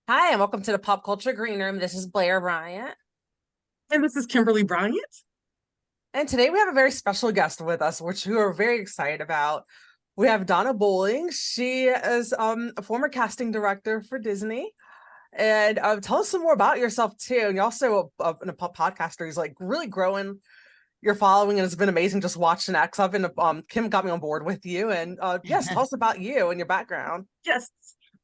Hi, and welcome to the Pop Culture Green Room. This is Blair Bryant. And this is Kimberly Bryant. And today we have a very special guest with us, which we are very excited about. We have Donna Bowling. She is a former casting director for Disney. And tell us some more about yourself too. And you're also a podcaster who's like really growing your following, and it's been amazing just watching that. Because I've been Kim got me on board with you, and yes, tell us about you and your background. Yes,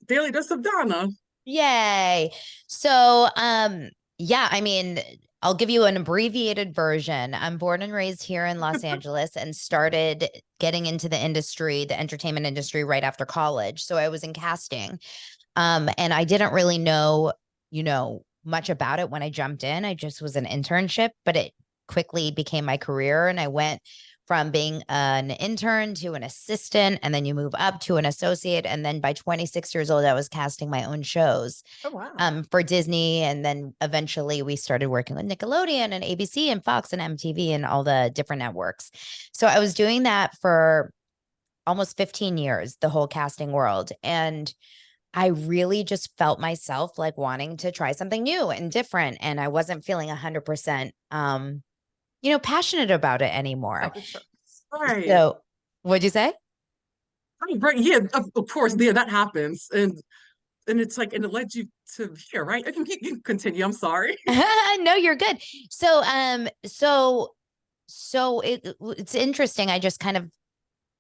Daily Dose of Donna. Yay. So, yeah, I mean, I'll give you an abbreviated version. I'm born and raised here in Los Angeles and started getting into the industry, the entertainment industry right after college. So I was in casting. And I didn't really know, much about it when I jumped in. I just was an internship, but it quickly became my career. And I went from being an intern to an assistant, and then you move up to an associate. And then by 26 years old, I was casting my own shows Oh wow. for Disney. And then eventually we started working with Nickelodeon and ABC and Fox and MTV and all the different networks. So I was doing that for almost 15 years, the whole casting world. And I really just felt myself like wanting to try something new and different. And I wasn't feeling 100%, passionate about it Oh, anymore. for sure. Right. So what'd you say? Right. Yeah, of course, yeah, that happens. And it's like, and it led you to here, right? You can continue. I'm sorry. No, you're good. So it's interesting. I just kind of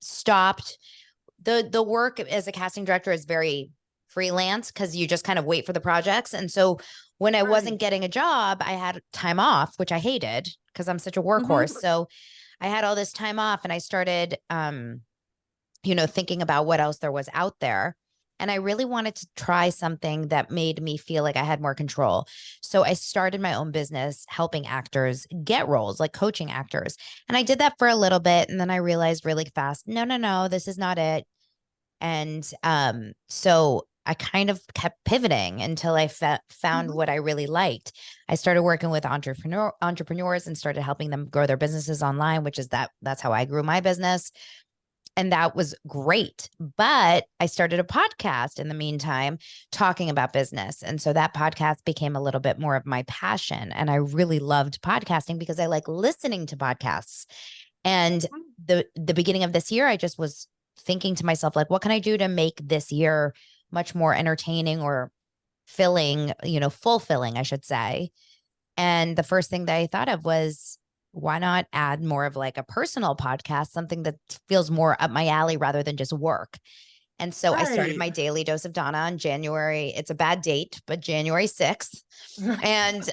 stopped. The work as a casting director is very freelance because you just kind of wait for the projects. And so when I Right. wasn't getting a job, I had time off, which I hated because I'm such a hmm workhorse. So I had all this time off and I started thinking about what else there was out there. And I really wanted to try something that made me feel like I had more control. So I started my own business helping actors get roles, like coaching actors. And I did that for a little bit. And then I realized really fast, no, no, no, this is not it. And so I kind of kept pivoting until I found hmm what I really liked. I started working with entrepreneurs and started helping them grow their businesses online, which is that's how I grew my business. And that was great. But I started a podcast in the meantime talking about business. And so that podcast became a little bit more of my passion. And I really loved podcasting because I like listening to podcasts. And the beginning of this year, I just was thinking to myself, like, what can I do to make this year much more entertaining or fulfilling, I should say. And the first thing that I thought of was, why not add more of like a personal podcast, something that feels more up my alley rather than just work? And so I started Right. my daily dose of Donna on January. It's a bad date, but January 6th. And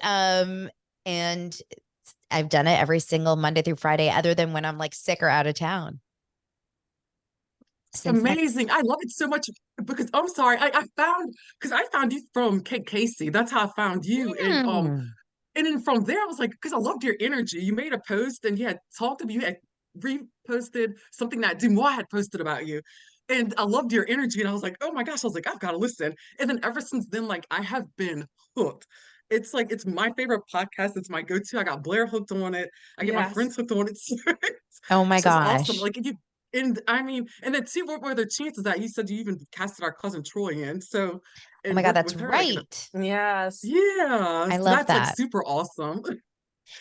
I've done it every single Monday through Friday, other than when I'm like sick or out of town. Since then. Amazing. I love it so much because I'm sorry, I found because I found you from Kate Casey. That's how I found you. Hmm. And then from there, I was like, because I loved your energy. You made a post and you had talked about, you had reposted something that Dumois had posted about you. And I loved your energy. And I was like, oh my gosh, I was like, I've got to listen. And then ever since then, like, I have been hooked. It's like, it's my favorite podcast. It's my go-to. I got Blair hooked on it. I get my Yes. friends hooked on it. Oh my It's just awesome. gosh. Like, if you, and I mean, and then see what were the chances that you said you even casted our cousin Troy in. So, Oh my and God, worked that's with her, like, right. Yes. yeah, I so love that's like that. super awesome.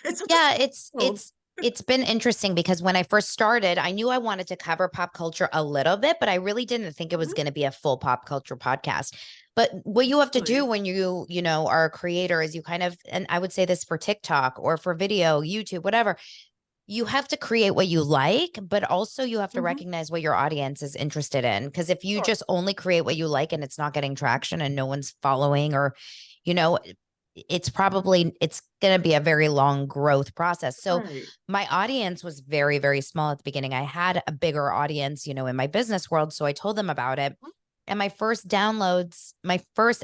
It's such a Yeah, it's world. it's it's been interesting because when I first started, I knew I wanted to cover pop culture a little bit, but I really didn't think it was Mhm, going to be a full pop culture podcast. But what you have to do really. when are a creator is you kind of, and I would say this for TikTok or for video, YouTube, whatever, you have to create what you like, but also you have to Mhm, recognize what your audience is interested in. Because if you Sure. just only create what you like and it's not getting traction and no one's following, or, you know, it's going to be a very long growth process. So right. my audience was very, very small at the beginning. I had a bigger audience, in my business world. So I told them about it. Mhm, And my first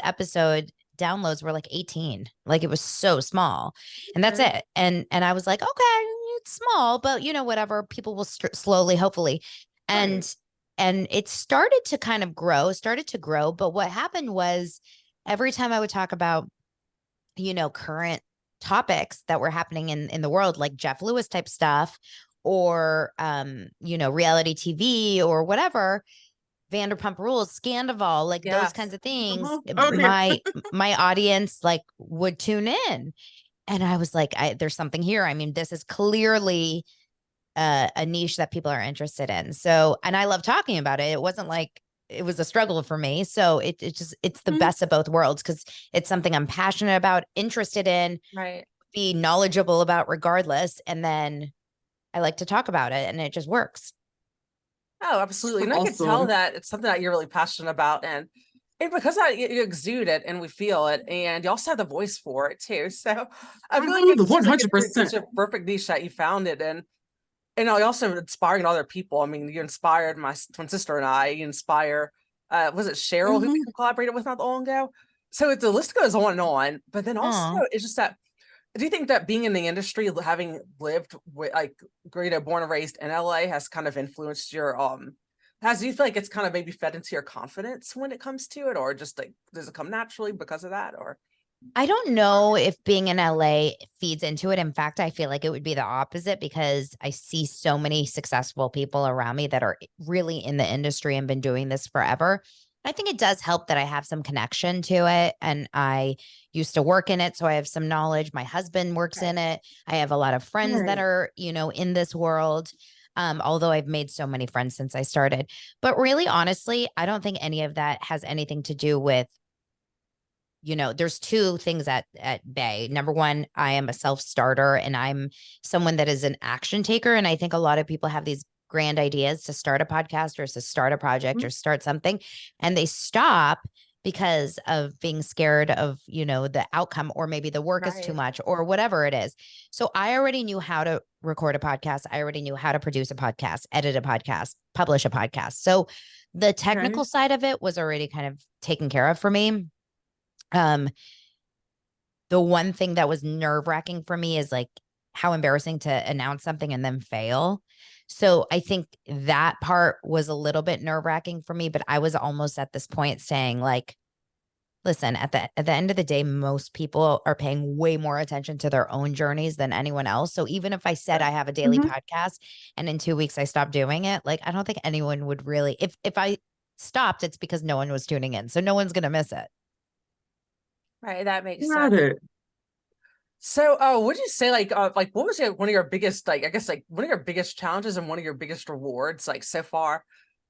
episode downloads were like 18. Like it was so small. And that's okay. it. And I was like, okay, it's small, but whatever, people will slowly, hopefully. Right. And it started to grow. But what happened was every time I would talk about, current topics that were happening in the world, like Jeff Lewis type stuff, or reality TV or whatever, Vanderpump Rules, Scandival, like those Yes. kinds of things, Okay. my audience like would tune in. And I was like, there's something here. I mean, this is clearly a niche that people are interested in. So, and I love talking about it. It wasn't like it was a struggle for me. So it's the Mhm. best of both worlds because it's something I'm passionate about, interested in, Right. be knowledgeable about regardless. And then I like to talk about it and it just works. Oh, absolutely. And I can tell Awesome. that it's something that you're really passionate about. And because you exude it and we feel it, and you also have the voice for it too. So I feel like The it seems like it's 100%. a perfect niche that you found it in. And I also inspiring other people. I mean, you inspired my twin sister and I. You inspire, was it Cheryl who Mhm. you collaborated with not long ago? So the list goes on and on. But then also, Aw. it's just that. Do you think that being in the industry, having lived with like, born and raised in LA, has kind of influenced your do you feel like it's kind of maybe fed into your confidence when it comes to it, or just like does it come naturally because of that, or? I don't know if being in LA feeds into it. In fact, I feel like it would be the opposite because I see so many successful people around me that are really in the industry and been doing this forever. I think it does help that I have some connection to it and I used to work in it. So I have some knowledge. My husband works Right. in it. I have a lot of friends that Right. are, in this world. Although I've made so many friends since I started. But really, honestly, I don't think any of that has anything to do with there's two things at bay. Number one, I am a self-starter and I'm someone that is an action taker. And I think a lot of people have these grand ideas to start a podcast or to start a project Mhm. or start something, and they stop because of being scared of, the outcome, or maybe the work is too Right. much or whatever it is. So I already knew how to record a podcast. I already knew how to produce a podcast, edit a podcast, publish a podcast. So the Okay. technical side of it was already kind of taken care of for me. um, the one thing that was nerve-wracking for me is like how embarrassing to announce something and then fail. So I think that part was a little bit nerve-wracking for me, but I was almost at this point saying like, listen, at the end of the day, most people are paying way more attention to their own journeys than anyone else. So even if I said I have a daily Mhm. podcast and in 2 weeks I stopped doing it, like I don't think anyone would really, if I stopped, it's because no one was tuning in. So no one's gonna miss it. Right. That makes sense. Got it. So, would you say like what was one of your biggest, like, I guess, like one of your biggest challenges and one of your biggest rewards, like so far,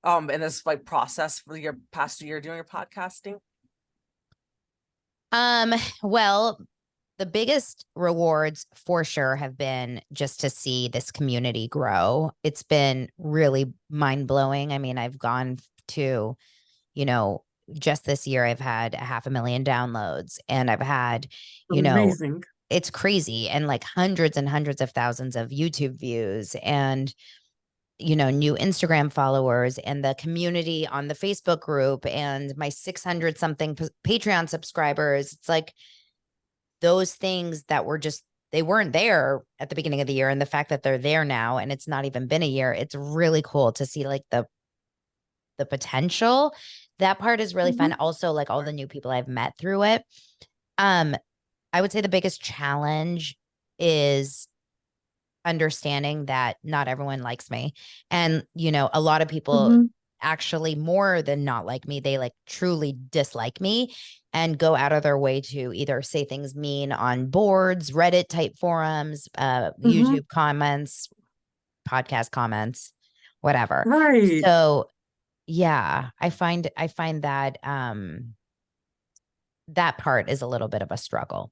in this like process for your past year doing your podcasting? Um, well, the biggest rewards for sure have been just to see this community grow. It's been really mind blowing. I mean, I've gone to, you know, just this year, I've had 500,000 downloads and I've had, Amazing. it's crazy, and like hundreds and hundreds of thousands of YouTube views and, new Instagram followers and the community on the Facebook group and my 600 something Patreon subscribers. It's like, those things that were just they weren't there at the beginning of the year, and the fact that they're there now and it's not even been a year, it's really cool to see like the potential. That part is really fun. Mhm. Also, like all the new people I've met through it. um I would say the biggest challenge is understanding that not everyone likes me, and a lot of people Mhm. actually, more than not like me, they like truly dislike me and go out of their way to either say things mean on boards, Reddit type forums, Mhm. YouTube comments, podcast comments, whatever. Right. So yeah, I find that that part is a little bit of a struggle.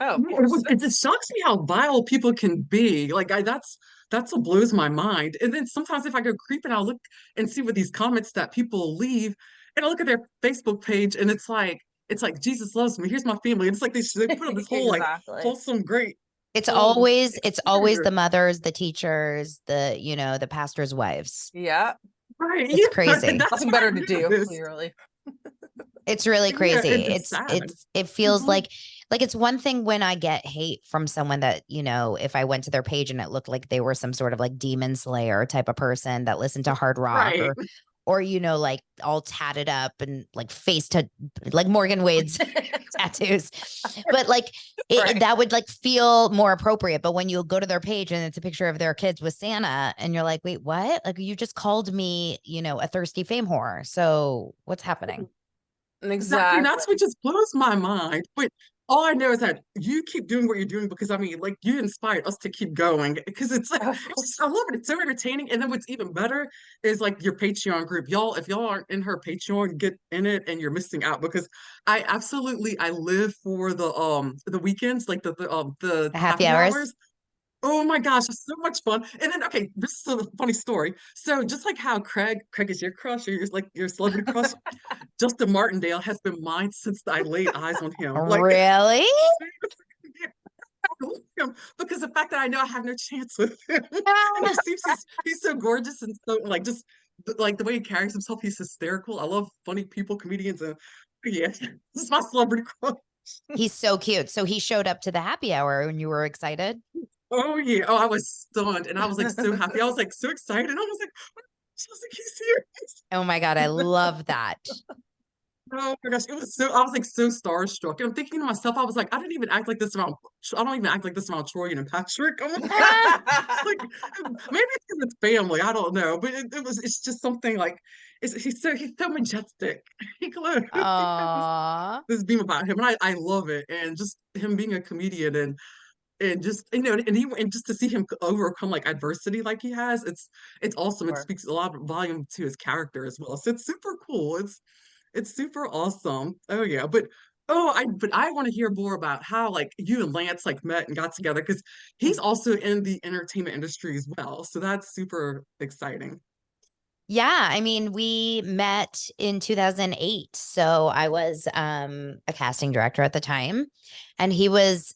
Oh, of Yeah, course. it just shocks me how vile people can be. Like that's what blows my mind. And then sometimes if I go creeping, I'll look and see what these comments that people leave, and I look at their Facebook page, and it's like Jesus loves me. Here's my family. And it's like they put on this whole like Exactly. wholesome, great It's um always it's always exterior. the mothers, the teachers, the pastors' wives. Yeah. Right. It's Yeah. crazy. That's Nothing what better I to do, noticed. clearly. It's really Yeah, crazy. it's It's sad. it's it feels Mhm. like it's one thing when I get hate from someone that, if I went to their page and it looked like they were some sort of like demon slayer type of person that listened to hard rock, Right. or like all tatted up and like face to like Morgan Wade's tattoos. But like Right. that would like feel more appropriate. But when you go to their page and it's a picture of their kids with Santa, and you're like, wait, what? Like you just called me, a thirsty fame whore. So what's happening? Exactly. And Exactly. that's what just blows my mind. But all I know is that you keep doing what you're doing because I mean, like you inspired us to keep going because it's like Of it's course. just, I love it. It's so entertaining. And then what's even better is like your Patreon group. Y'all, if y'all aren't in her Patreon, get in it and you're missing out because I live for the weekends, like the The happy happy hours. hours. Oh my gosh, it's so much fun. And then, okay, this is a funny story. So just like how Craig is your crush or your like your celebrity crush, Justin Martindale has been mine since I laid eyes on him. Like Really? him because the fact that I know I have no chance with him, and Ah, he's so gorgeous and so like just like the way he carries himself, he's hysterical. I love funny people, comedians, and yeah, this is my celebrity crush. he's so cute. So he showed up to the happy hour and you were excited. Oh yeah, oh I was stunned and I was like so happy. I was like so excited. I was like he's here. Oh my God, I love that. Oh my gosh, it was so I was like so starstruck. And I'm thinking to myself, I was like, I don't even act like this around I don't even act like this around Troy and Patrick. I'm like, like maybe it's because it's family, I don't know. But it's just something like he's so majestic. He glows. He has Aw. this beam about him, and I love it. And just him being a comedian and just and just to see him overcome like adversity like he has, it's awesome. It Sure. speaks a lot of volume to his character as well. So it's super cool. It's super awesome. Oh yeah, but I want to hear more about how like you and Lance like met and got together because he's also in the entertainment industry as well. So that's super exciting. Yeah, I mean, we met in 2008. So I was a casting director at the time, and he was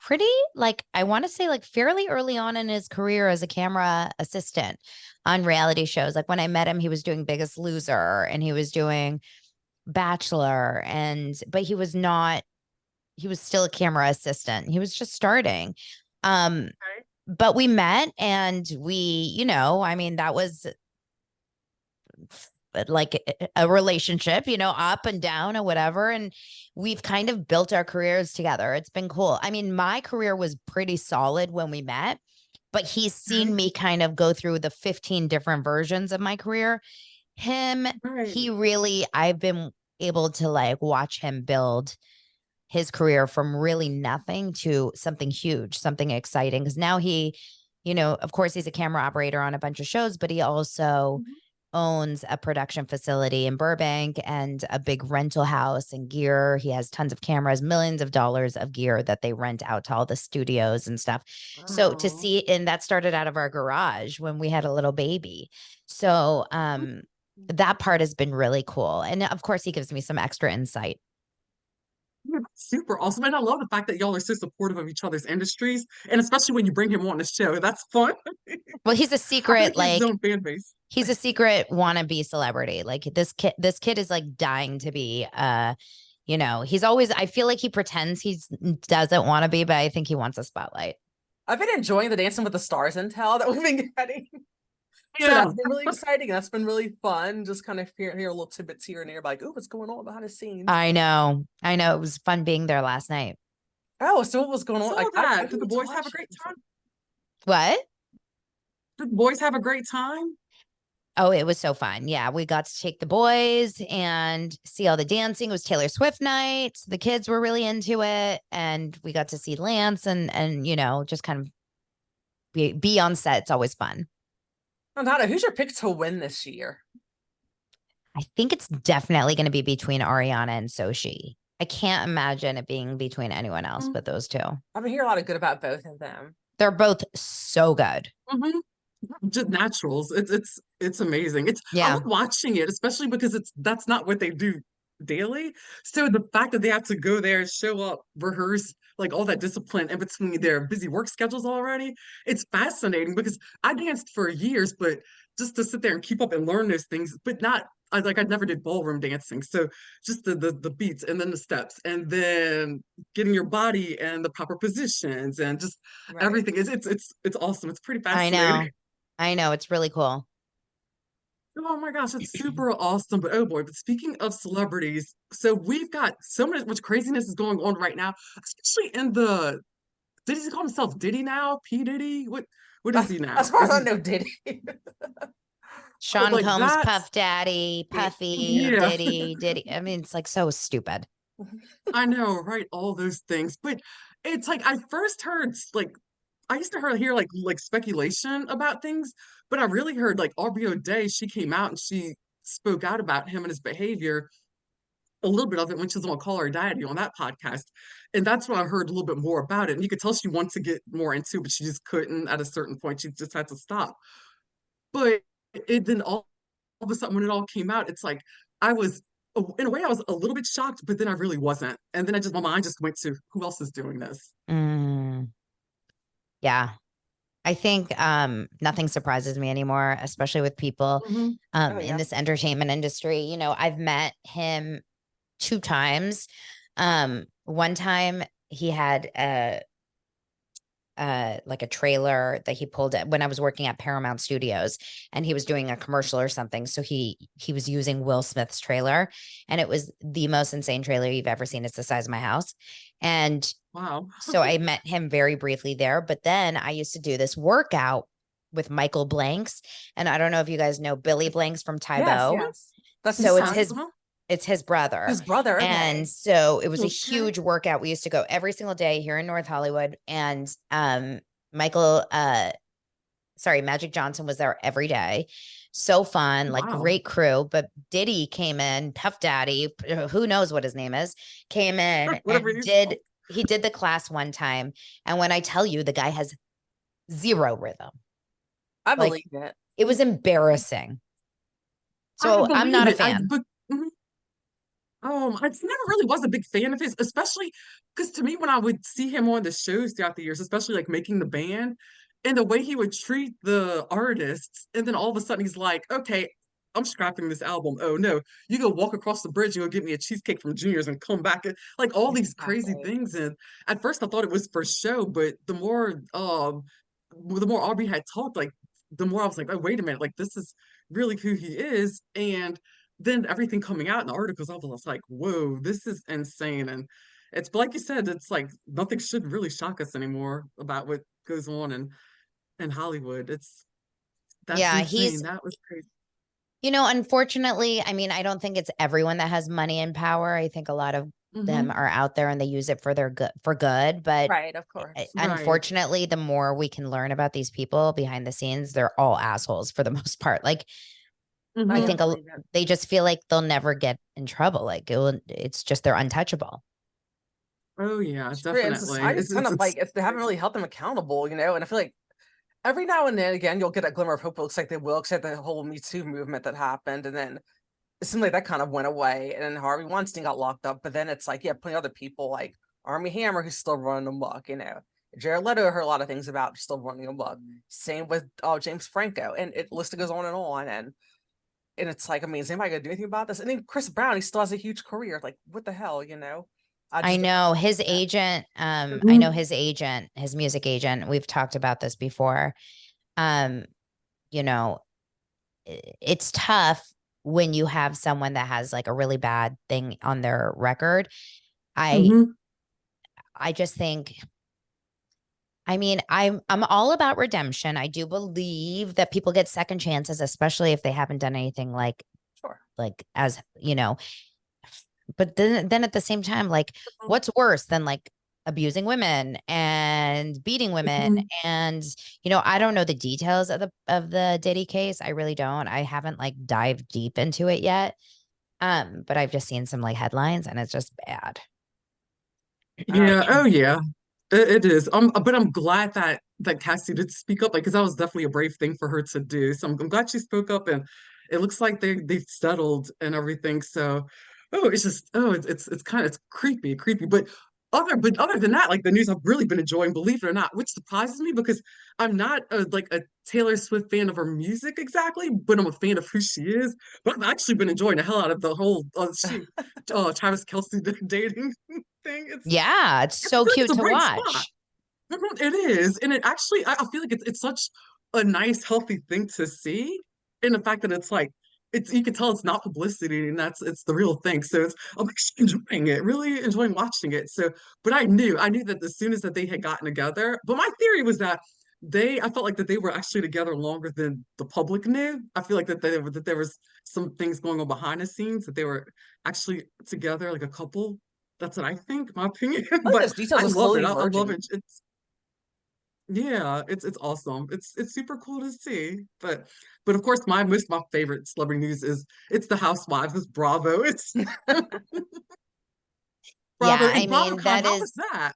pretty like I want to say like fairly early on in his career as a camera assistant on reality shows. Like when I met him, he was doing Biggest Loser and he was doing Bachelor, and but he was still a camera assistant. He was just starting. Um Okay. but we met and I mean, that was like a relationship, up and down or whatever. And we've kind of built our careers together. It's been cool. I mean, my career was pretty solid when we met, but he's seen Okay. me kind of go through the 15 different versions of my career. Him, Right. I've been able to like watch him build his career from really nothing to something huge, something exciting. Because now of course, he's a camera operator on a bunch of shows, but he also Mhm. owns a production facility in Burbank and a big rental house and gear. He has tons of cameras, millions of dollars of gear that they rent out to all the studios and stuff. So to Wow. see, and that started out of our garage when we had a little baby. So that part has been really cool. And of course, he gives me some extra insight. Yeah, that's super awesome. And I love the fact that y'all are so supportive of each other's industries. And especially when you bring him on the show. That's fun. Well, I feel like he has his own fan base. he's a secret wannabe celebrity. Like this kid is like dying to be he's always I feel like he pretends he doesn't want to be, but I think he wants a spotlight. I've been enjoying the Dancing with the Stars intel that we've been getting. So Yeah. that's been really exciting. That's been really fun. Just kind of hear little tidbits here and there, like, oh, what's going on behind the scenes? I know. I know. It was fun being there last night. Oh, so what was going on? Saw Like, I that. didn't Did the get to boys have a watch great it. time? What? Did the boys have a great time? Oh, it was so fun. Yeah, we got to take the boys and see all the dancing. It was Taylor Swift night. The kids were really into it, and we got to see Lance and just kind of be on set. It's always fun. Oh, Donna, who's your pick to win this year? I think it's definitely going to be between Ariana and Sochi. I can't imagine it being between anyone else Mm-hmm. but those two. I've been hearing a lot of good about both of them. They're both so good. Just naturals. It's amazing. I love Yeah. watching it, especially because that's not what they do daily. So the fact that they have to go there, show up, rehearse, like all that discipline in between their busy work schedules already, it's fascinating because I danced for years, but just to sit there and keep up and learn those things, but not I never did ballroom dancing. So just the beats and then the steps and then getting your body and the proper positions and just Right. everything is it's awesome. It's pretty I fascinating. know. I know. It's really cool. Oh my gosh, it's super awesome. But oh boy, but speaking of celebrities, so we've got so much craziness is going on right now, especially in the did he call himself Diddy now? P. Diddy? What is he As now? far as Is I he know, Diddy. Sean like Combs, that's Puff Daddy, Puffy, yeah, Diddy. I mean, it's like so stupid. I know, right? All those things. But it's like I first heard like I used to hear like speculation about things, but I really heard like Aubrey O'Day, she came out and she spoke out about him and his behavior a little bit of it when she was on Call Her Daddy on that podcast. And that's when I heard a little bit more about it. And you could tell she wanted to get more into it, but she just couldn't at a certain point. She just had to stop. But it then all of a sudden when it all came out, it's like I was in a way I was a little bit shocked, but then I really wasn't. And then I just my mind just went to who else is doing this? Mm, yeah. I think nothing surprises me anymore, especially with people Hmm. Oh in yeah. this entertainment industry. You know, I've met him two times. One time he had like a trailer that he pulled when I was working at Paramount Studios, and he was doing a commercial or something. So he was using Will Smith's trailer, and it was the most insane trailer you've ever seen. It's the size of my house. And Wow. so I met him very briefly there, but then I used to do this workout with Michael Blanks. And I don't know if you guys know Billy Blanks from Yes, Tybo. yes. That's his So Yeah. son. it's his brother. His brother. And Okay. so it was a Okay. huge workout. We used to go every single day here in North Hollywood. And Michael Magic Johnson was there every day. So fun, like Wow. great crew. But Diddy came in, Puff Daddy, who knows what his name is, came in Whatever and he's called. he did the class one time. And when I tell you the guy has zero rhythm, I like believe it. it was embarrassing. I So I'm not believe a it. fan. Mhm. I never really was a big fan of his, especially because to me, when I would see him on the shows throughout the years, especially like making the band and the way he would treat the artists, and then all of a sudden he's like, okay, I'm scrapping this album. Oh no, you go walk across the bridge, you go get me a cheesecake from Junior's and come back. And, like all these crazy Exactly. things. And at first I thought it was for show, but the more Aubrey had talked, like the more I was like, oh, wait a minute, like this is really who he is. And then everything coming out in the articles, I was like, whoa, this is insane. And it's like you said, it's like nothing should really shock us anymore about what goes on in Hollywood. That's Yeah, insane. That was crazy. unfortunately, I mean, I don't think it's everyone that has money and power. I think a lot of them Hmm. are out there and they use it for their good. But Right, of course. Right. unfortunately, the more we can learn about these people behind the scenes, they're all assholes for the most part. Like, I I Hmm. think believe it. they just feel like they'll never get in trouble. Like, it's just they're untouchable. Oh yeah, And definitely. society's kind of like if they haven't really held them accountable, and I feel like every now and then again you'll get a glimmer of hope. It looks like they will, except the whole Me Too movement that happened, and then it seemed like that kind of went away. And then Harvey Weinstein got locked up, but then it's like, yeah, plenty of other people like Army Hammer who's still running amok. Jared Leto, I heard a lot of things about still running amok. Same with James Franco, and it list goes on and on. And it's like, I mean, is anybody gonna do anything about this? And then Chris Brown, he still has a huge career. Like, what the hell? I I just don't know his understand agent. I know Mhm. his agent, his music agent. We've talked about this before. Um, you know, it's tough when you have someone that has like a really bad thing on their record. I Hmm. I just think, I mean, I'm all about redemption. I do believe that people get second chances, especially if they haven't done anything Sure. as but then at the same time, like Mhm. what's worse than like abusing women and beating women? Hmm. And I don't know the details of the Diddy case. I really don't. I haven't like dived deep into it yet. But I've just seen some like headlines and it's just bad. Yeah. Yeah. Oh yeah. It is. But I'm glad that Cassie did speak up, like, because that was definitely a brave thing for her to do. So I'm glad she spoke up, and it looks like they've settled and everything. So, oh, it's just it's kind of it's creepy. But other than that, like the news I've really been enjoying, believe it or not, which surprises me because I'm not like a Taylor Swift fan of her music exactly, but I'm a fan of who she is. But I've actually been enjoying the hell out of the whole Travis Kelsey dating thing. Yeah, it's I so feel like cute it's a to bright spot. watch. Mhm. It is. And it actually, I feel like it's such a nice, healthy thing to see. In the fact that it's like, it's you can tell it's not publicity, and it's the real thing. So I'm actually enjoying it, really enjoying watching it. So, but I knew that as soon as that they had gotten together, but my theory was that I felt like that they were actually together longer than the public knew. I feel like that there was some things going on behind the scenes, that they were actually together like a couple. That's what I think, my opinion. I think But those details I are love slowly it. I love emerging. it. It's yeah, it's awesome. It's super cool to see. But of course, my favorite celebrity news is it's the Housewives. It's Bravo. It's Bravo Yeah, I and mean, BravoCon. that How was is that?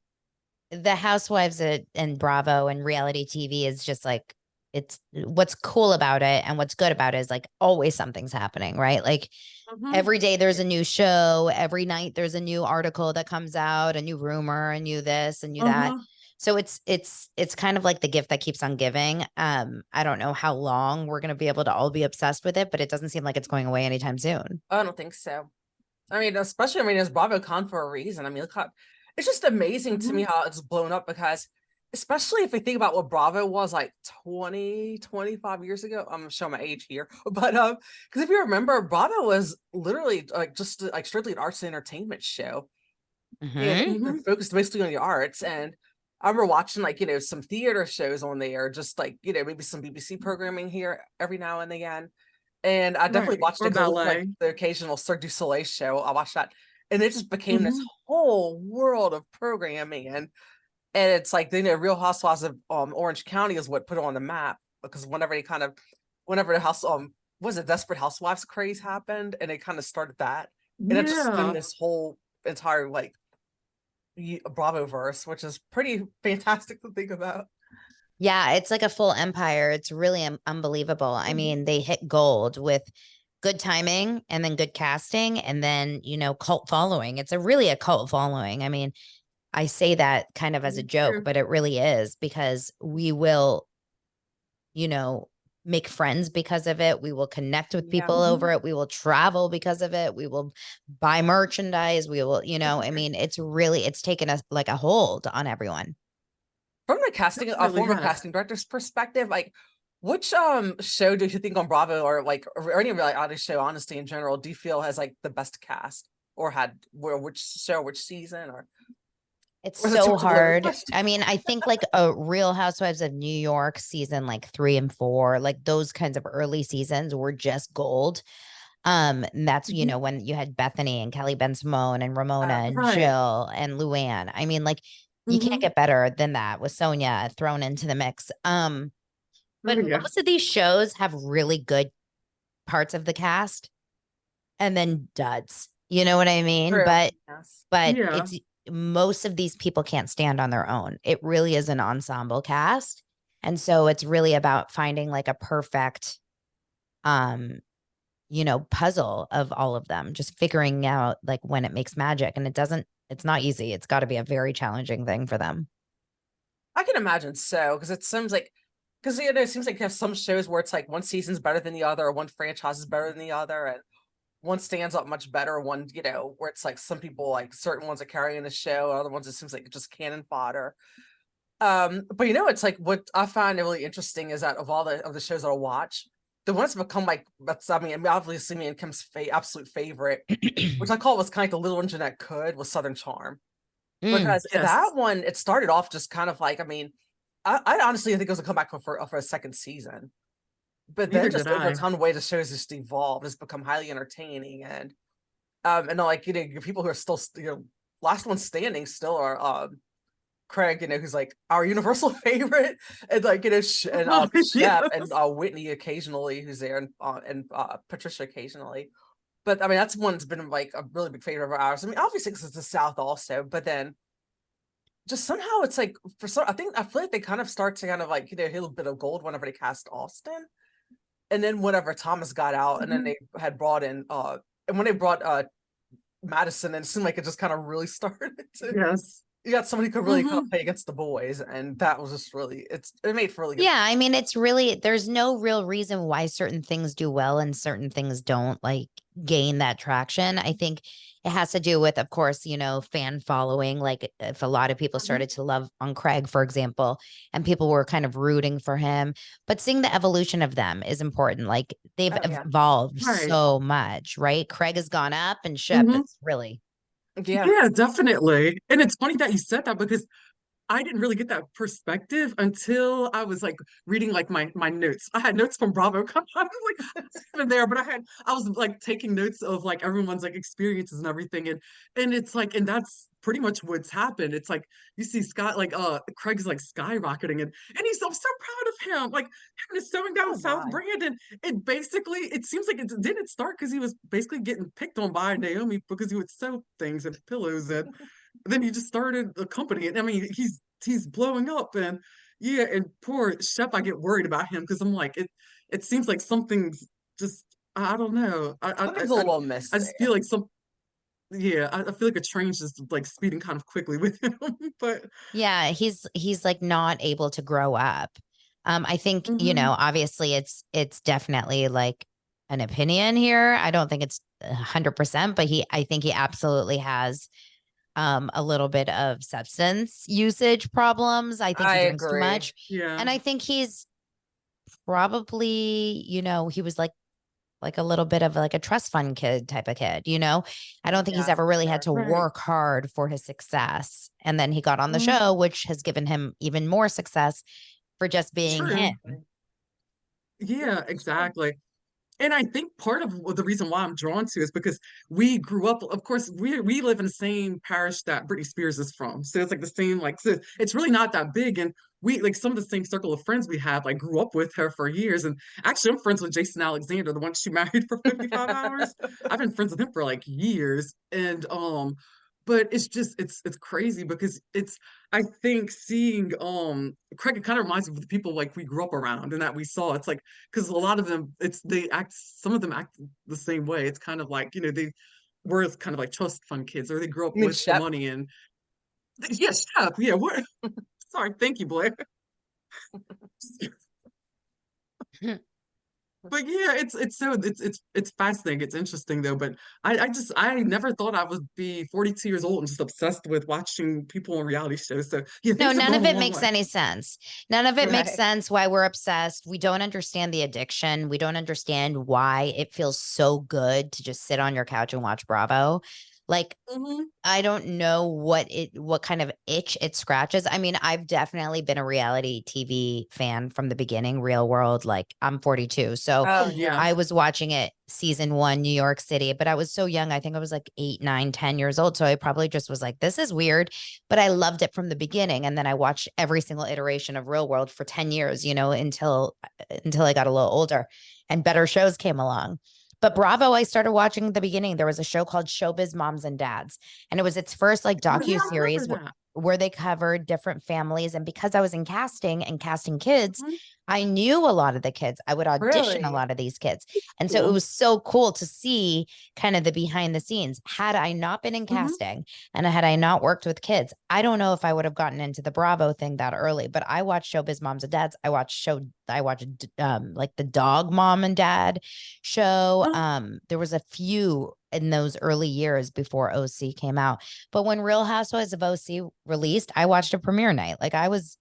the Housewives and Bravo and reality TV is just like it's what's cool about it and what's good about it is like always something's happening, right? Like Hmm. every day there's a new show, every night there's a new article that comes out, a new rumor, a new this, a new that. Hmm. So it's kind of like the gift that keeps on giving. I don't know how long we're gonna be able to all be obsessed with it, but it doesn't seem like it's going away anytime soon. I don't think so. I mean, especially, I mean, it's BravoCon for a reason. I mean, look how it's just amazing to me Hmm. how it's blown up because, especially if we think about what Bravo was like 20, 25 years ago. I'm showing my age here, but because if you remember, Bravo was literally like just like strictly an arts and entertainment show, and Hmm. Hmm. focused basically on the arts. And I remember watching like some theater shows on there, just like maybe some BBC programming here every now and again. And I definitely Right. watched it Or because I looked like ballet. the occasional Cirque du Soleil show. I watched that, and it just became this Hmm. whole world of programming. And it's like Real Housewives of Orange County is what put it on the map because whenever the house was it Desperate Housewives craze happened, and it kind of started that, and it just spun Yeah. this whole entire like Bravo verse, which is pretty fantastic to think about. Yeah, it's like a full empire. It's really unbelievable. I Mhm. mean, they hit gold with good timing and then good casting and then, cult following. It's a cult following. I mean, I say that kind of as a It's joke, true. but it really is because we will, you know, make friends because of it. We will connect with Yeah. people over Hmm. it. We will travel because of it. We will buy merchandise. We will, I mean, it's taken us like a hold on everyone. From the casting, a Definitely former has. casting director's perspective, like which show do you think on Bravo or any reality show, honestly, in general, do you feel has like the best cast or had where which show, which season, It's or is it too so much of a loaded hard. question? I mean, I think like a Real Housewives of New York season like 3 and 4, like those kinds of early seasons were just gold. And that's, Hmm. when you had Bethany and Kelly Ben Simone and Ramona and Right. Jill and Luann. I mean, like you can't Hmm. get better than that with Sonia thrown into the mix. Oh But yeah. most of these shows have really good parts of the cast and then duds. You know what I mean? True. But Yes. but Yeah. it's most of these people can't stand on their own. It really is an ensemble cast. And so it's really about finding like a perfect um puzzle of all of them, just figuring out like when it makes magic and it's not easy. It's got to be a very challenging thing for them. I can imagine so, because it seems like because it seems like you have some shows where it's like one season's better than the other, or one franchise is better than the other, and one stands up much better. One, where it's like some people like certain ones are carrying the show, other ones it seems like just cannon fodder. But it's like what I find really interesting is that of all the shows that I'll watch, the ones that become like I mean, obviously me and Kim's absolute favorite, which I call was kind of like the little engine that could, was Southern Charm. Mm. Because that Yes. one, it started off just kind of like, I mean, I honestly think it was a comeback for a second season. But then Neither did just over I. time, the way the show's just evolved, it's become highly entertaining. And like, your people who are still, last one standing still are Craig, who's like our universal favorite, and like and Oh, Shep and yes. Whitney occasionally who's there, and Patricia occasionally. But I mean, that's one's been like a really big favorite of ours. I mean, obviously because it's the South also, but then just somehow it's like I feel like they kind of start to kind of like hit a bit of gold whenever they cast Austin, and then whenever Thomas got out, and then Mhm. they had brought in and when they brought Madison, and it seemed like it just kind of really started to Yes. you got somebody who could really kind of Hmm. play against the boys, and that was just really it made for really good. Yeah, I mean, there's no real reason why certain things do well and certain things don't. Like, gain that traction. I think it has to do with, of course, you know, fan following. Like if a lot of people Mhm. started to love on Craig, for example, and people were kind of rooting for him, but seeing the evolution of them is important. Like they've Oh yeah. evolved Right. so much, right? Craig has gone up and Shep Mhm. is really, Yeah. Yeah, definitely. And it's funny that you said that because I didn't really get that perspective until I was like reading like my notes. I had notes from Bravo. I was like I was kind of there, but I was like taking notes of like everyone's like experiences and everything, and it's like and that's pretty much what's happened. It's like you see Scott like Craig's like skyrocketing and he's I'm so proud of him. Like him is sewing down Oh South my. Brand, it basically it seems like it didn't start because he was basically getting picked on by Naomi because he would sew things and pillows and then he just started a company. And I mean, he's blowing up and yeah, and poor Shep, I get worried about him because I'm like, it seems like something's just I don't know. Something's a little missed I just feel there. like some yeah, I feel like a train's just like speeding kind of quickly with him. But yeah, he's like not able to grow up. I think, you mhm, know, obviously it's definitely like an opinion here. I don't think it's 100%, but I think he absolutely has a little bit of substance usage problems. I think I he drinks too agree. much. yeah. And I think he's probably, you know, he was like a little bit of like a trust fund kid type of kid, you know? I don't think he's Yeah, ever for really had sure. to Right. work hard for his success. And then he got on the Mhm, show, which has given him even more success for just being true. him. Yeah, exactly. And I think part of the reason why I'm drawn to is because we grew up, of course, we live in the same parish that Britney Spears is from. So it's like the same, like so it's really not that big. And we like some of the same circle of friends we have, like grew up with her for years. And actually I'm friends with Jason Alexander, the one she married for 55 hours. I've been friends with him for like years. And but it's just it's crazy because it's I think seeing Craig, it kind of reminds me of the people like we grew up around and that we saw. It's like because a lot of them it's they act some of them act the same way. It's kind of like they were kind of like trust fund kids or they grew up I mean, with the Shep. money and yes, yeah, yeah, what sorry, thank you, Blair. But yeah, it's so it's fascinating. It's interesting though. But I never thought I would be 42 years old and just obsessed with watching people on reality shows. So yeah, No, things have none gone of a it long makes way. any sense. None of it makes Right. sense why we're obsessed. We don't understand the addiction. We don't understand why it feels so good to just sit on your couch and watch Bravo. Like, Hmm. I don't know what kind of itch it scratches. I mean, I've definitely been a reality TV fan from the beginning, real world. Like I'm 42. So Oh Oh yeah. yeah. I was watching it season one, New York City, but I was so young. I think I was like 8, 9, 10 years old. So I probably just was like, this is weird, but I loved it from the beginning. And then I watched every single iteration of Real World for 10 years, you know, until I got a little older and better shows came along. But Bravo, I started watching at the beginning. There was a show called Showbiz Moms and Dads, and it was its first like Oh yeah, docu I remember series that. where they covered different families. And because I was in casting and casting kids, Mhm. I knew a lot of the kids. I would audition a Really? lot of these kids. And so it Cool. was so cool to see kind of the behind the scenes. Had I not been in Hmm. casting and had I not worked with kids, I don't know if I would have gotten into the Bravo thing that early, but I watched Showbiz Moms and Dads. I watched like the Dog Mom and Dad show. Oh, There was a few in those early years before OC came out. But when Real Housewives of OC released, I watched a premiere night. Like I was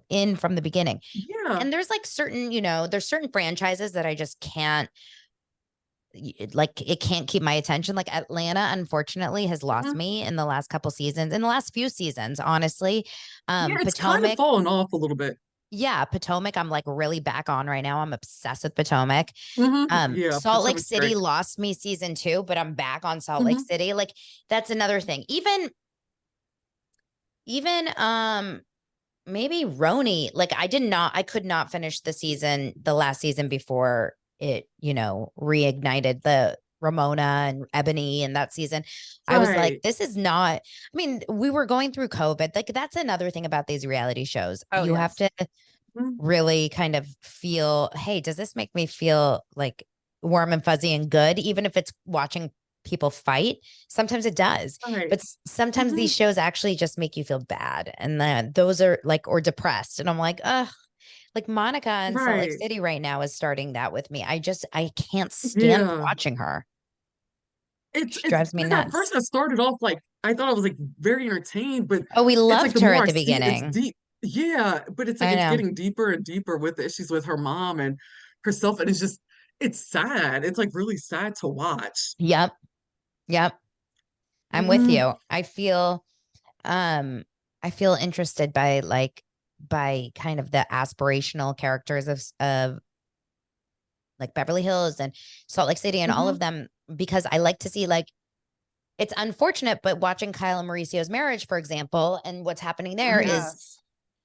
in from the beginning. yeah. And there's like certain, you know, there's certain franchises that I just can't like it can't keep my attention. Like Atlanta, unfortunately, has lost Hmm. me in the last couple seasons, in the last few seasons, honestly. Yeah, it's kind of Potomac, fallen off a little bit. yeah, Potomac, I'm like really back on right now. I'm obsessed with Potomac. Yeah, Salt Lake Potomac's City great. lost me season 2, but I'm back on Salt Lake Hmm. City. Like that's another thing. Even maybe Roni. Like I could not finish the last season before it, you know, reignited the Ramona and Ebony and that season. I was like, Right. this is not, I mean, we were going through COVID. Like that's another thing about these reality shows. Oh You have yes. to Mhm. really kind of feel, hey, does this make me feel like warm and fuzzy and good, even if it's watching people fight? Sometimes it does, Right. but sometimes Hmm. these shows actually just make you feel bad, and then those are like or depressed, and I'm like, ugh. Like Monica in Salt Lake Right. City right now is starting that with me. I can't stand Yeah. watching her. She it's drives me like at nuts. first I started off like I thought I was like very entertained, but Oh, we it's like loved the her more at I the see it, it's beginning. deep. Yeah, but it's like I it's know. getting deeper and deeper with the issues with her mom and herself, and it's sad. It's like really sad to watch. Yep. Yep. I'm with Hmm. you. Um I feel interested by by kind of the aspirational characters of like Beverly Hills and Salt Lake City and all of Hmm. them because I like to see like it's unfortunate, but watching Kyle and Mauricio's marriage, for example, and what's happening there Hmm. is Yes.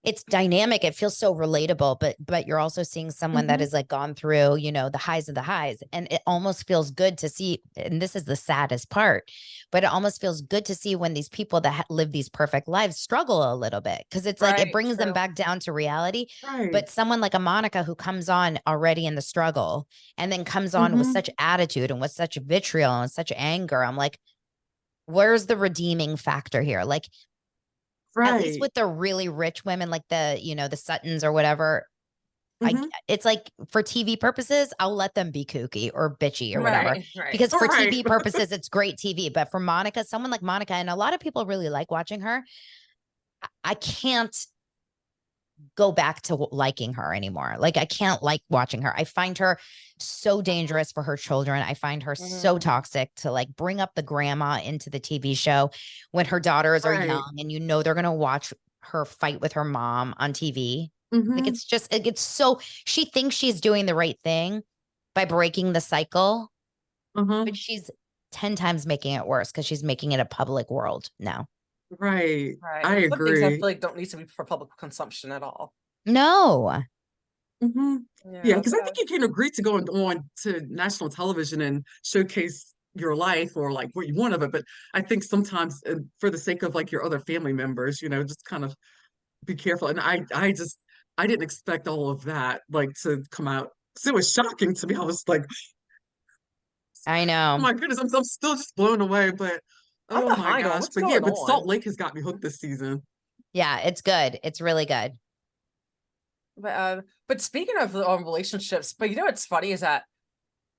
it's dynamic. It feels so relatable, but you're also seeing someone that Hmm. has like gone through, the highs of the highs. And it almost feels good to see, and this is the saddest part, but it almost feels good to see when these people that live these perfect lives struggle a little bit because it's like it Right. brings them True. back down to reality. Right. But someone like a Monica who comes on already in the struggle and then comes on with Hmm. such attitude and with such vitriol and such anger, I'm like, where's the redeeming factor here? Like, at least Right. with the really rich women, like the Suttons or whatever, I Hmm. it's like for TV purposes, I'll let them be kooky or bitchy or whatever. Right. Right. Because for Right. TV purposes, it's great TV. But for Monica, someone like Monica, and a lot of people really like watching her, I can't go back to liking her anymore. Like I can't like watching her. I find her so dangerous for her children. I find her so Mhm. toxic to like bring up the grandma into the TV show when her daughters are Right. young and they're going to watch her fight with her mom on TV. Like Hmm. it's just it gets so she thinks she's doing the right thing by breaking the cycle, but Uh-huh. she's 10 times making it worse because she's making it a public world now. Right. Right. I And some things I feel agree. like don't need to be for public consumption at all. No. Hmm. Yeah, Yeah. because I think you can agree to go on to national television and showcase your life or like what you want of it. But I think sometimes for the sake of like your other family members, just kind of be careful. And I didn't expect all of that like to come out. So it was shocking to me. I was like, I oh know. my goodness, I'm still just blown away. But I'm oh my behind on gosh. what's But yeah, going but Salt on. Lake has got me hooked this season. Yeah, it's good. It's really good. But speaking of relationships, but what's funny is that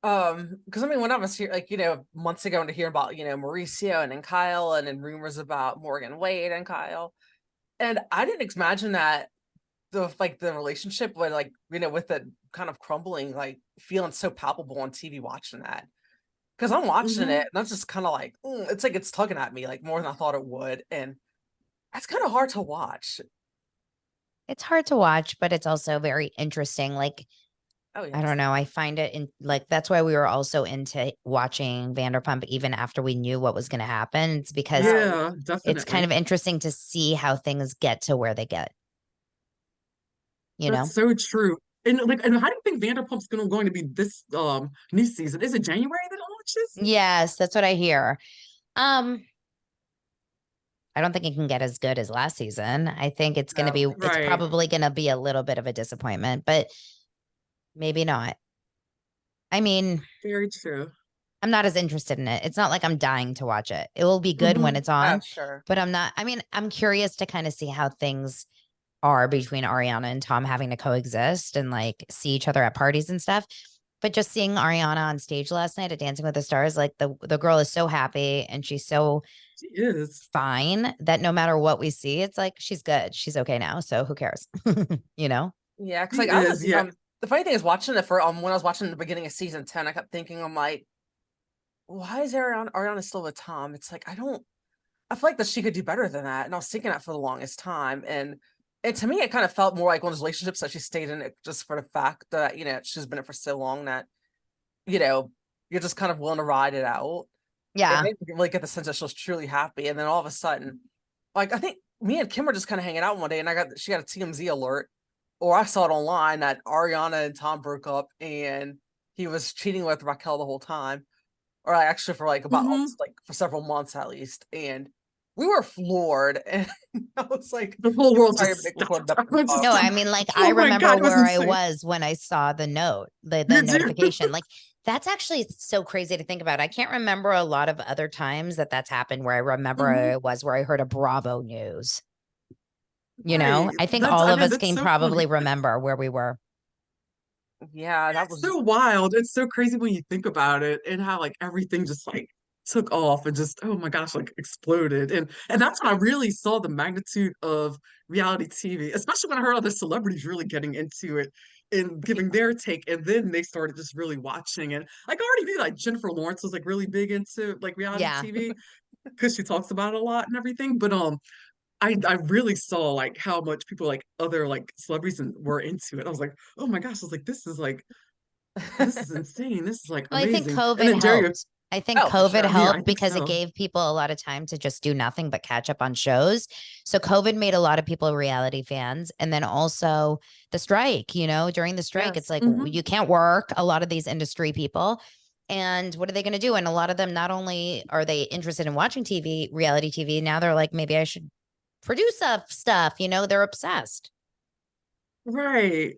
because I mean when I was here like months ago and to hear about Mauricio and then Kyle and then rumors about Morgan Wade and Kyle, and I didn't imagine that the relationship would like with the kind of crumbling like feeling so palpable on TV watching that because I'm watching it Hmm. and that's just kind of like it's like it's tugging at me like more than I thought it would, and that's kind of hard to watch. It's hard to watch, but it's also very interesting. Like, Oh I don't yes. know. I find it in like that's why we were also into watching Vanderpump even after we knew what was going to happen. It's because Oh Yeah, it's kind definitely. of interesting to see how things get to where they get, you That's know? so true. And how do you think Vanderpump's going to be this new season? Is it January that it launches? Yes, that's what I hear. Um, I don't think it can get as good as last season. I think no. it's Right. probably going to be a little bit of a disappointment, but maybe not. I mean, Very true. I'm not as interested in it. It's not like I'm dying to watch it. It will be good when Hmm. it's Oh on, sure. but I'm not. I mean, I'm curious to kind of see how things are between Ariana and Tom having to coexist and like see each other at parties and stuff. But just seeing Ariana on stage last night at Dancing with the Stars, like the girl is so happy and she's so She is. fine that no matter what we see, it's like she's good. She's okay now. So who cares? you know? Yeah, because She like I is. was Yeah. the funny thing is watching it for when I was watching the beginning of season 10, I kept thinking I'm like, why is Ariana still with Tom? It's like I feel like that she could do better than that. And I was thinking that for the longest time. And to me it kind of felt more like one of those relationships that she stayed in it just for the fact that, she's been in it for so long that, you know, you're just kind of willing to ride it out. And I Yeah. didn't really get the sense that she was truly happy. And then all of a sudden, like I think me and Kim were just kind of hanging out one day and she got a TMZ alert, or I saw it online that Ariana and Tom broke up and he was cheating with Raquel the whole time, or like, actually for like about Hmm. almost like for several months at least. And we were floored. And I was like, The whole world sorry, just Nick recorded stopped. that I for was just No, folks. like, I mean, like I oh my remember God, it was where I insane. was when I saw the note, the You do. notification. Like that's actually so crazy to think about. I can't remember a lot of other times that that's happened where I remember Hmm. it was where I heard a Bravo news. You Right. know, I think all I of know us that's can so funny. probably remember where we were. Yeah, that It's was so wild. It's so crazy when you think about it and how like everything just like took off and just, oh my gosh, like exploded. And that's when I really saw the magnitude of reality TV, especially when I heard other celebrities really getting into it and giving their take. And then they started just really watching. And like I already knew like Jennifer Lawrence was like really big into like reality Yeah. TV because she talks about it a lot and everything. But I really saw like how much people like other like celebrities were into it. I was like, oh my gosh, I was like, this is insane. This is like Well, I think amazing. And COVID then Jerry, helped. I think Oh, for COVID sure. yeah, I helped think because it so. gave people a lot of time to just do nothing but catch up on shows. So COVID made a lot of people reality fans. And then also the strike, during the strike, it's Yes. like you can't work, a lot of these industry people. And what are they going to do? And a lot of them, not only are they interested in watching TV, reality TV, now they're like, maybe I should produce stuff, they're obsessed. Right.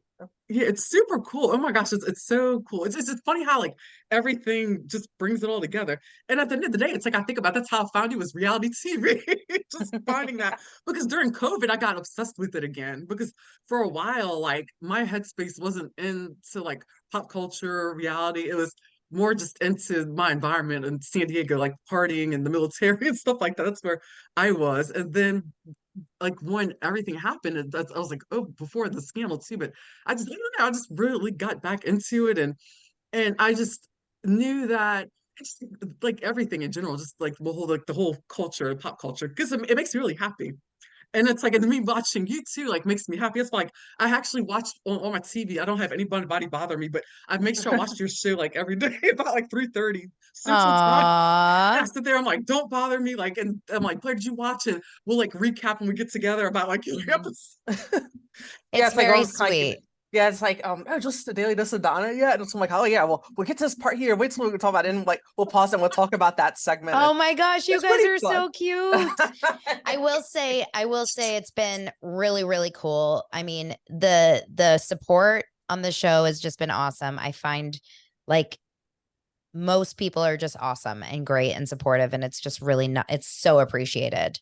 Yeah, it's super cool. Oh my gosh, it's so cool. It's just funny how like everything just brings it all together. And at the end of the day, it's like I think about that's how I found you was reality TV. Just finding that because during COVID, I got obsessed with it again because for a while, like my headspace wasn't into like pop culture, reality. It was more just into my environment in San Diego, like partying and the military and stuff like that. That's where I was. And then like when everything happened, I was like, oh, before the scandal too, but I don't know, I just really got back into it, and I just knew that it's like everything in general, just like the whole culture, pop culture, because it makes me really happy. And it's like, and me watching you too, like makes me happy. It's like I actually watched on my TV. I don't have anybody bother me, but I make sure I watch your show like every day about like 3:30 Central Time. And I Aww. sit there, I'm like, don't bother me. Like, and I'm like, Claire, did you watch? And we'll like recap when we get together about like your episode. Yeah, It's it's like very almost like sweet. yeah, it's like oh, just the daily dose of Donna yet. And so I'm like, oh yeah, well we'll get to this part here. Wait till we talk about it, and like we'll pause and we'll talk about that segment. And Oh my gosh, you it's guys pretty are fun. so cute. I will say it's been really, really cool. I mean, the support on the show has just been awesome. I find like most people are just awesome and great and supportive, and it's just really not, it's so appreciated.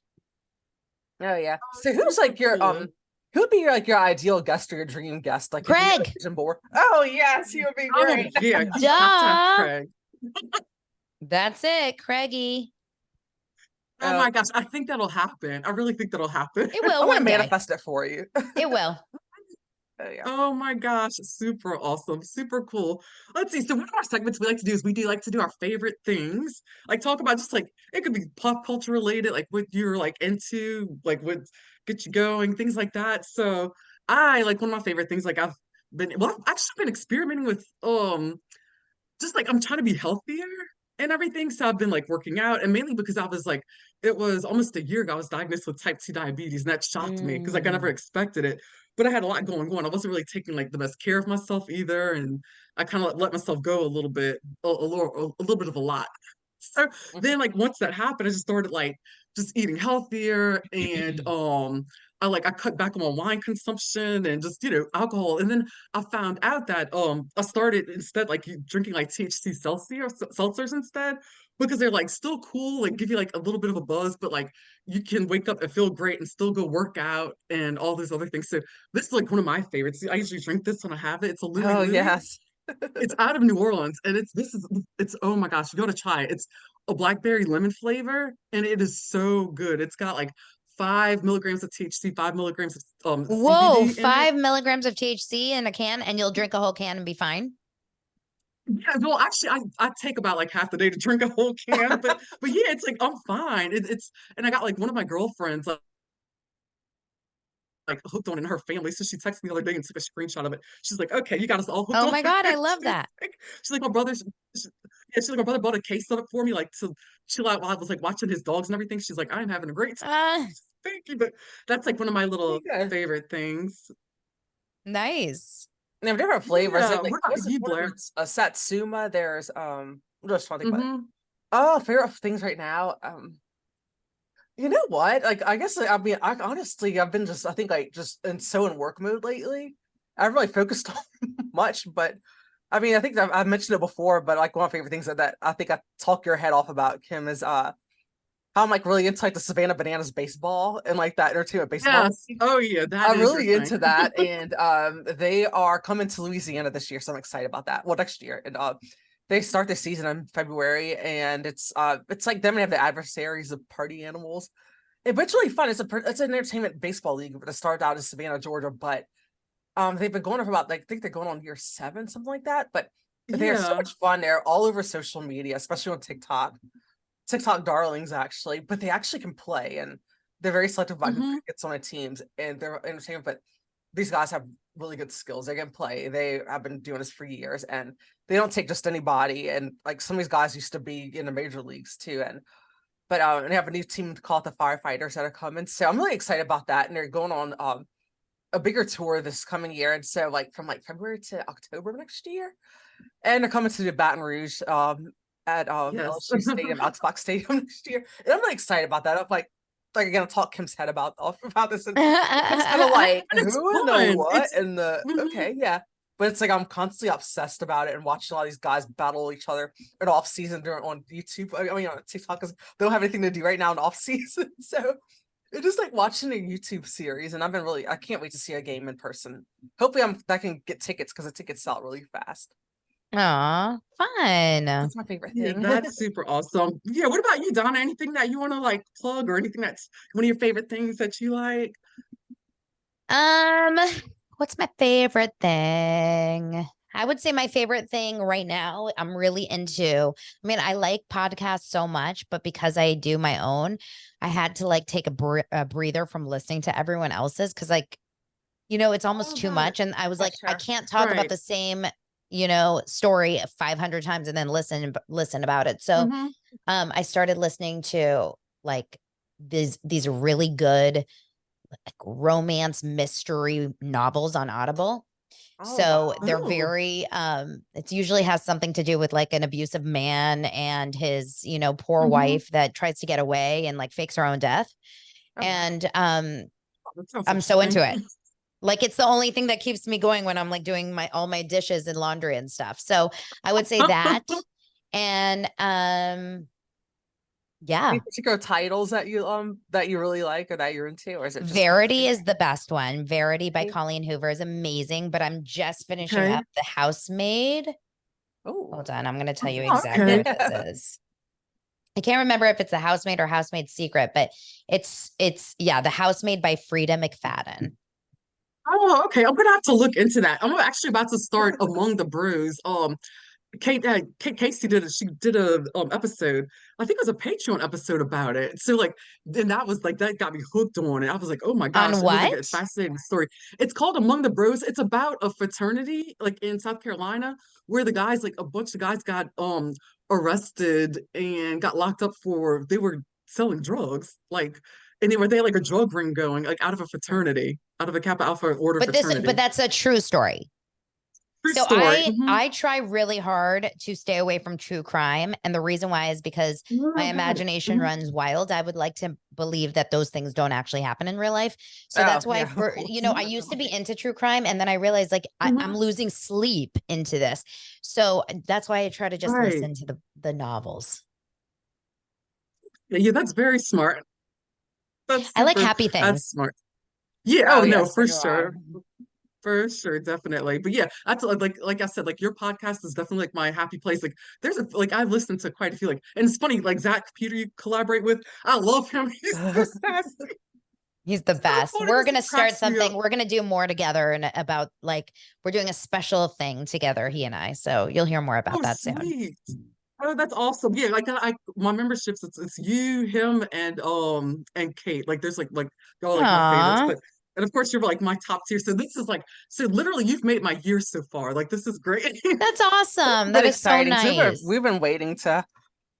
Oh yeah. Oh, So who's super like your cool. who'd be like your ideal guest or your dream guest? Like if you had a Craig, vision board. Oh yes, he would be Oh great. yeah, you have to have duh. Craig. That's it, Craigie. Oh Oh, my gosh, I think that'll happen. I really think that'll happen. It will I'm gonna one day. manifest it for you. It will. Oh yeah. Oh my gosh, super awesome, super cool. Let's see. So one of our segments we like to do is we do like to do our favorite things. Like talk about just like it could be pop culture related, like what you're like into, like what gets you going, things like that. So I like one of my favorite things, like I've actually been experimenting with just like I'm trying to be healthier and everything. So I've been like working out, and mainly because I was like, it was almost a year ago, I was diagnosed with type 2 diabetes, and that shocked me because like I never Mm. expected it. But I had a lot going on. I wasn't really taking like the best care of myself either. And I kind of let myself go a little bit, a little bit of a lot. So then like once that happened, I just started like just eating healthier and I cut back on my wine consumption and just alcohol. And then I found out that I started instead like drinking like THC seltzers instead because they're like still cool, like give you like a little bit of a buzz, but like you can wake up and feel great and still go work out and all these other things. So this is like one of my favorites. I usually drink this when I have it. It's a Louie Oh Louie. yes. It's out of New Orleans and it's oh my gosh, you gotta try it. It's a blackberry lemon flavor and it is so good. It's got like 5 milligrams of THC, 5 milligrams of Whoa, CBD in it. 5 milligrams of THC in a can, and you'll drink a whole can and be fine. Yeah, well, actually, I take about like half the day to drink a whole can, but yeah, it's like I'm fine. It's and I got like one of my girlfriends like hooked on it in her family, so she texted me the other day and took a screenshot of it. She's like, "Okay, you got us all hooked Oh on my it." God, I love that. She's like, "My brother's." Yeah, she's like, "My brother bought a case of it for me, like to chill out while I was like watching his dogs and everything." She's like, "I'm having a great time." Uh, Thank you, but that's like one of my little Yeah. favorite things. nice. They have different flavors. Yeah. Like What about what's you, one of Blair? it's a Satsuma. There's I'm just trying to think about it. Mm-hmm. Oh, favorite things right now. You know what? Like I guess I mean I honestly I've been just I think like just so in work mode lately. I haven't really focused on much, but I mean I think I've mentioned it before, but like one of my favorite things that I think I talk your head off about Kim is how I'm like really into like the Savannah Bananas baseball and like that entertainment baseball Yes. league. Oh yeah, that I'm is your really thing. into that, and they are coming to Louisiana this year, so I'm excited about that. Well, next year, and they start the season in February, and it's like them and have the adversaries of party animals. But it's really fun. It's an entertainment baseball league that started out in Savannah, Georgia, but they've been going on for about like I think they're going on year 7, something like that. But they're so Yeah. much fun. They're all over social media, especially on TikTok. TikTok darlings actually, but they actually can play, and they're very selective about who Hmm. gets on the teams, and they're entertainment. But these guys have really good skills. They can play. They have been doing this for years, and they don't take just anybody. And like some of these guys used to be in the major leagues too, and they have a new team called the Firefighters that are coming. So I'm really excited about that, and they're going on a bigger tour this coming year, and so like from like February to October next year, and they're coming to the Baton Rouge at Yes. LSU Stadium, Xbox Stadium next year. And I'm really excited about that. I'm like again, I'll talk Kim's head about this, and Kim's kind of like And it's who in the fun. what It's and the mhm. okay, yeah. But it's like I'm constantly obsessed about it and watching all these guys battle each other in off season during on YouTube. I mean on TikTok because they don't have anything to do right now in off season. So it's just like watching a YouTube series, and I can't wait to see a game in person. Hopefully I can get tickets because the tickets sell out really fast. Aw, fun. That's my favorite Yeah, thing. that's super awesome. Yeah, what about you, Donna? Anything that you want to like plug or anything that's one of your favorite things that you like? Um, what's my favorite thing? I would say my favorite thing right now, I'm really into. I mean, I like podcasts so much, but because I do my own, I had to like take a breather from listening to everyone else's because, like, it's almost Oh, too got it. much. And I was For like, I sure. can't talk about Right. the same, story 500 times and then listen about it. So, Mm-hmm. I started listening to like these really good like romance mystery novels on Audible. Oh So wow. they're Oh, very it's usually has something to do with like an abusive man and his, poor mm-hmm. wife that tries to get away and like fakes her own death. Oh wow. And That sounds I'm so interesting. into it. Like it's the only thing that keeps me going when I'm like doing my all my dishes and laundry and stuff. So I would say that. And Any yeah, particular titles that you really like or that you're into, or is it just Verity is the best one. Verity by anything? Colleen Hoover is amazing, but I'm just finishing Okay. up The Housemaid. Oh. Hold on, I'm going to tell you Oh, exactly okay. what this is. I can't remember if it's The Housemaid or Housemaid Secret, but it's yeah, The Housemaid by Frida McFadden. Oh, okay. I'm gonna have to look into that. I'm actually about to start Among the Brews. Kate Casey she did a episode. I think it was a Patreon episode about it. So like, then that was like that got me hooked on it. I was like, oh my gosh, On it was like a what? fascinating story. It's called Among the Bros. It's about a fraternity like in South Carolina where the guys like a bunch of guys got arrested and got locked up for they were selling drugs like and they had like a drug ring going like out of a fraternity out of a Kappa Alpha order But fraternity. that's a true story. True So story. I Hmm. I try really hard to stay away from true crime, and the reason why is because my Oh, got it. imagination Mhm. runs wild. I would like to believe that those things don't actually happen in real life. So Oh that's why yeah, of for course. I used to be into true crime, and then I realized like I'm Mhm. losing sleep into this. So that's why I try to just Right. listen to the novels. Yeah, yeah, that's very smart. I like happy That's things. smart. Yeah, Oh oh no, yes, so for do I. sure. For sure, definitely. But yeah, that's like I said, like your podcast is definitely like my happy place. Like there's a like I've listened to quite a few, like and it's funny, like Zach Peter you collaborate with. I love him. He's so sassy. He's the So best. funny. We're He gonna just start cracks me something. up. We're gonna do more together and about like we're doing a special thing together, he and I. So you'll hear more about Oh, that soon. sweet. Oh, that's awesome. Yeah, like I my memberships, it's you, him, and Kate. Like there's like they're all like my favorites. Aw, But and of course you're like my top tier. So this is like so literally you've made my year so far. Like this is great. that's awesome. Been That is so exciting. So nice. we've been waiting to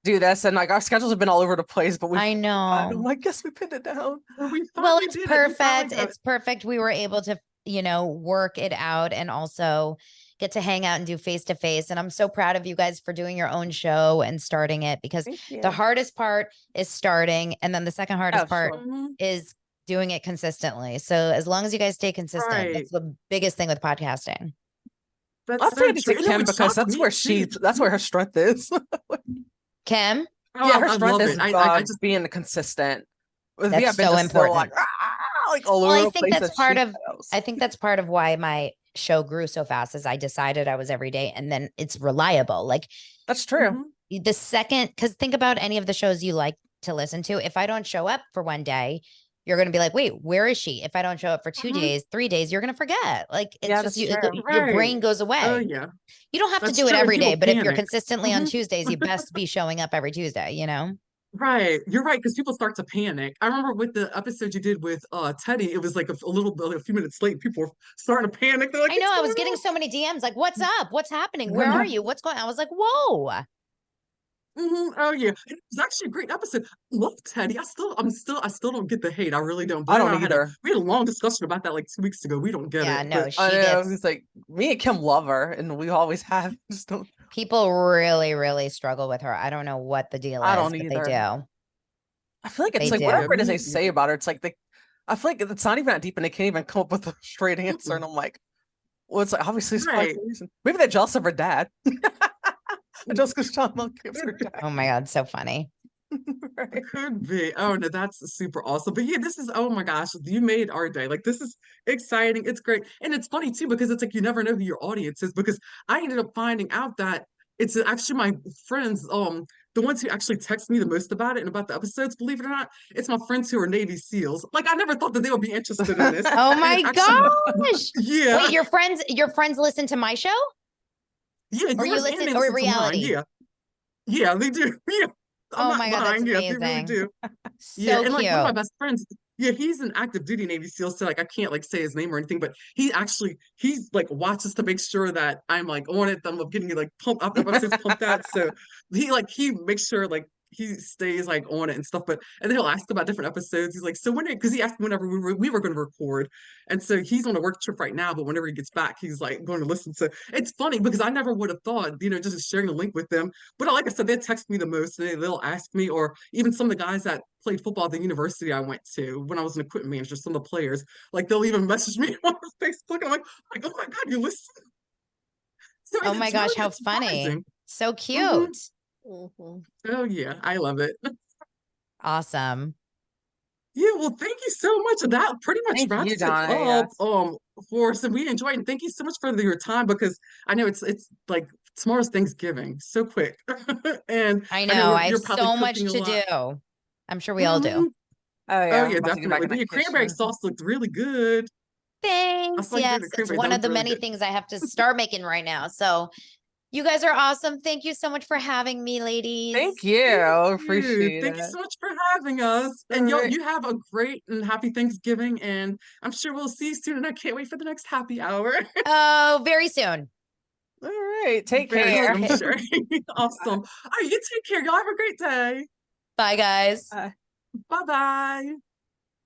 do this, and like our schedules have been all over the place, but I I'm know. like, guess we pinned it down. Well, we Well, finally it's did it. We finally perfect. got it. It's perfect. We were able to, work it out and also get to hang out and do face to face. And I'm so proud of you guys for doing your own show and starting it because Thank the you. hardest part is starting. And then the second Oh hardest part sure. Mhm. is doing it consistently. So as long as you guys stay consistent, Right. that's the biggest thing with podcasting. I'll That's take so it to true. And it Kim would because shock that's me where too. that's where her strength is. Kim, Yeah, her I strength love is it. I just being consistent. With me, that's I've been so just so important. like all Well, over the place as she I knows. think that's part of why my show grew so fast as I decided I was every day. And then it's reliable. Like That's true. Mhm. the second, because think about any of the shows you like to listen to. If I don't show up for one day, you're going to be like, wait, where is she? If I don't show up for 2 days, 3 days, you're going to forget. Like it's Yeah, just that's you, true. your brain Right. goes Oh away. yeah, You don't have to that's do it true. And every day, people but if you're panic. consistently on Mhm. Tuesdays, you best be showing up every Tuesday, you know? Right. You're right, because people start to panic. I remember with the episode you did with Teddy, it was like a little bit, a few minutes late. People were starting to panic. They're like, I know what's I going was getting on? so many DMs like, what's up? What's happening? I Where are know. you? What's going on? I was like, whoa. Oh yeah. It was actually a great episode. I love Teddy. I still don't get the hate. I really don't. I Blair and don't I either. we had a long discussion about that like 2 weeks ago. We don't get Yeah, it. no, But I she know. gets It's like me and Kim love her, and we always have. Just don't. people really, really struggle with her. I don't know what the deal I is, don't but they either. do. I feel like They it's like do. yeah, whatever it is they me say either. about her, it's like they. I feel like it's not even that deep, and they can't even come up with a straight answer. And Mm-mm. I'm like, well, it's like obviously it's probably Right. for a reason. Maybe they're jealous of her dad. Just because John Mellencamp's her dad, Oh my God, so funny. It right? could be. Oh no, that's super awesome. But yeah, this is, oh my gosh, you made our day. Like this is exciting. It's great. And it's funny too, because it's like you never know who your audience is. Because I ended up finding out that it's actually my friends, the ones who actually text me the most about it and about the episodes, believe it or not, it's my friends who are Navy SEALs. Like I never thought that they would be interested in this. Oh And my it's actually gosh. yeah, Wait, your friends listen to my show? yeah, Or you yours and listen they or listen to mine. reality? Yeah. Yeah, they do. Yeah. I'm Oh not my God, that's lying. Yeah, they really amazing. do. Yeah, So and like one of my cute. best friends, yeah, he's an active duty Navy SEAL, so like I can't like say his name or anything, but he's like watches to make sure that I'm like on it, I'm getting like pumped after the episode's pumped out. So he makes sure like he stays like on it and stuff. But and then he'll ask about different episodes. He's like, so when because he asked me whenever we were going to record, and so he's on a work trip right now, but whenever he gets back, he's like going to listen. So it's funny because I never would have thought, just sharing the link with them. But like I said, they text me the most. They'll ask me, or even some of the guys that played football at the university I went to when I was an equipment manager, some of the players, like they'll even message me on Facebook. And I'm like, oh my God, you listen. So Oh my it's gosh, really how it's funny. surprising. So Hmm. cute. Mhm. Oh yeah, I love it. Awesome. Yeah, well, thank you so much. That pretty much Thank you, wraps it Donna. up Yes. for us. And we enjoyed it. And thank you so much for your time because I know it's like tomorrow's Thanksgiving so quick. And I I know know. I have you're probably so cooking much a to lot. do. I'm sure we all do. Hmm. Oh Oh yeah, I'm yeah, about to get back definitely. in But the your cranberry kitchen. sauce looked really good. I Thanks. saw you did the Yes, it's cranberry. That one of looked the really many good. things I have to start making right now. So you guys are awesome. Thank you so much for having me, Thank ladies. you. Thank you. Appreciate Thank you it. so much for having us. All And right. you have a great and happy Thanksgiving. And I'm sure we'll see you soon. And I can't wait for the next happy hour. Oh, very soon. All right. Take Very soon, care. I'm sure. Awesome. All right, you take care. Y'all have a great day. Bye, guys. Bye. Bye bye.